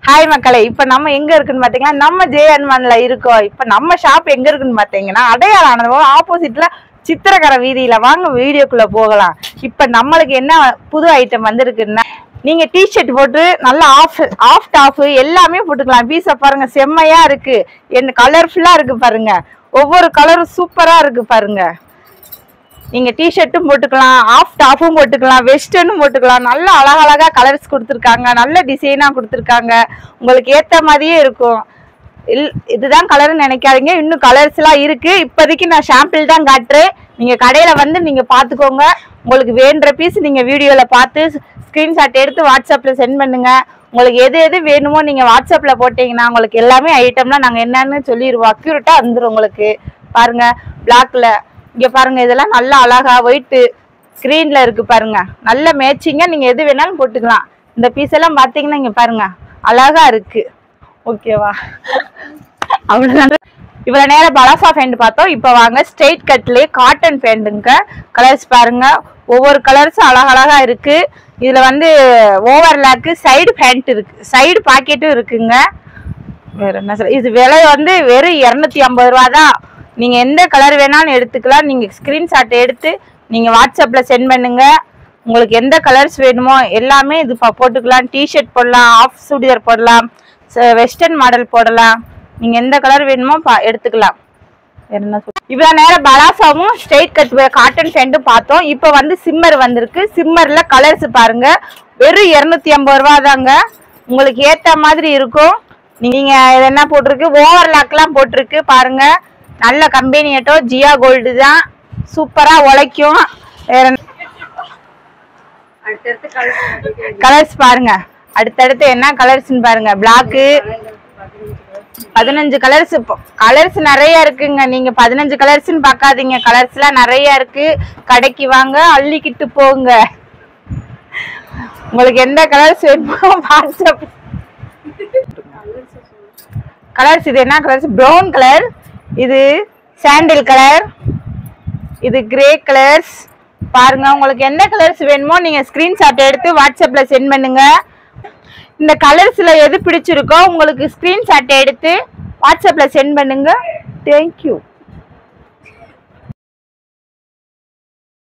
Hi மக்களே, இப்ப நம்ம எங்க இருக்குன்னு பாத்தீங்கன்னா நம்ம ஜே&மன்ல இருக்கோம். இப்ப நம்ம ஷாப் எங்க இருக்குன்னு பாத்தீங்கன்னா அடையாளம் ஆப்போசிட்ல சித்திரக்கரை வீதியில. வாங்க வீடியோக்குள்ள போகலாம். இப்ப நம்மளுக்கு என்ன புது ஐட்டம் வந்திருக்குன்னா, நீங்க டிஷர்ட் போட்டு நல்லா ஆஃப் டாப் எல்லாமே போட்டுக்கலாம். பீஸ பாருங்க, செம்மையா இருக்கு. என்ன கலர்ஃபுல்லா இருக்கு பாருங்க. ஒவ்வொரு கலரும் சூப்பரா இருக்கு பாருங்க. நீங்க டிஷர்ட்டும் போட்டுக்கலாம், ஆஃப் டாப்பும் போட்டுக்கலாம், வெஸ்டர்னும் போட்டுக்கலாம். நல்ல அழகழகா கலர்ஸ் கொடுத்துருக்காங்க, நல்ல டிசைனா கொடுத்துருக்காங்க. உங்களுக்கு ஏத்த மாதிரியே இருக்கும். இதுதான் கலர்னு நினைக்காதீங்க, இன்னும் கலர்ஸ் எல்லாம் இருக்கு. இப்போதைக்கு நான் சாம்பிள் தான் காட்டுறேன். நீங்க கடையில வந்து நீங்க பாத்துக்கோங்க. உங்களுக்கு வேண்ட பீஸ் நீங்க வீடியோல பார்த்து ஸ்கிரீன்ஷாட் எடுத்து வாட்ஸ்அப்ல சென்ட் பண்ணுங்க. உங்களுக்கு எது எது வேணுமோ நீங்க வாட்ஸ்அப்ல போட்டீங்கன்னா உங்களுக்கு எல்லாமே ஐட்டம்லாம் நாங்க என்னன்னு சொல்லிடுவோம். அக்யூரேட்டா வந்துடும். உங்களுக்கு பாருங்க, பிளாக்ல இங்க பாருங்க, இதெல்லாம் நல்லா அழகா ஒயிட் ஸ்கிரீன்ல இருக்கு பாருங்க. நல்ல மேட்சிங்கா நீங்க எது வேணாலும் போட்டுக்கலாம். இந்த பீஸ் எல்லாம் பாத்தீங்கன்னா இங்க பாருங்க, அழகா இருக்கு. ஓகேவா? அவ்வளவுதான். இவ்வளவு நேரம் பலாசா பேண்ட் பார்த்தோம். இப்ப வாங்க ஸ்ட்ரெயிட் கட்லயே காட்டன் பேண்ட்டுங்க. கலர்ஸ் பாருங்க, ஒவ்வொரு கலர்ஸும் அழகழகா இருக்கு. இதுல வந்து ஓவர்லாக்கு சைடு பேண்ட் இருக்கு, சைடு பாக்கெட்டும் இருக்குங்க. வேற என்ன சொல்ல, இது விலை வந்து வெறும் 250 ரூபா தான். நீங்க எந்த கலர் வேணாலும் எடுத்துக்கலாம். நீங்க ஸ்கிரீன்ஷாட் எடுத்து நீங்க வாட்ஸ்அப்ல சென்ட் பண்ணுங்க. உங்களுக்கு எந்த கலர்ஸ் வேணுமோ எல்லாமே இது போட்டுக்கலாம். டிஷர்ட் போடலாம், ஆஃப் சுடிதார் போடலாம், வெஸ்டர்ன் மாடல் போடலாம். நீங்க எந்த கலர் வேணுமோ எடுத்துக்கலாம். என்ன சொல்ல, இவ்வளவு நேரம் பலாசாவும் ஸ்ட்ரெயிட் கட் காட்டன் பேண்ட்டும் பார்த்தோம். இப்ப வந்து சிம்மர் வந்திருக்கு. சிம்மர்ல கலர்ஸ் பாருங்க, வெறும் 250 ரூபா தாங்க. உங்களுக்கு ஏத்த மாதிரி இருக்கும். நீங்க என்ன போட்டிருக்கு, ஓவர்லாக் எல்லாம் போட்டிருக்கு பாருங்க. நல்ல கம்பெனி ஏட்டோ, ஜியா கோல்டு தான், சூப்பரா உழைக்கும். கலர்ஸ் பாருங்க, அடுத்தடுத்து என்ன கலர்ஸ்ன்னு பாருங்க. Block 15 colours. கலர்ஸ் நிறைய இருக்குங்க. நீங்க 15 கலர்ஸ்ன்னு பாக்காதீங்க, கலர்ஸ் எல்லாம் நிறைய இருக்கு. கடைக்கு வாங்க, அள்ளிக்கிட்டு போங்க. உங்களுக்கு எந்த கலர்ஸ் வேணுமோ வாட்ஸ்அப். கலர்ஸ் இது என்ன கலர்ஸ்? ப்ரௌன் கலர், இது சாண்டில் கலர், இது கிரே கலர்ஸ் பாருங்க. உங்களுக்கு என்ன கலர்ஸ் வேணுமோ நீங்க ஸ்கிரீன்ஷாட் எடுத்து வாட்ஸ்அப்ல சென்ட் பண்ணுங்க. இந்த கலர்ஸ்ல எது பிடிச்சிருக்கோ உங்களுக்கு ஸ்கிரீன்ஷாட் எடுத்து வாட்ஸ்அப்ல சென்ட் பண்ணுங்க. தேங்க்யூ.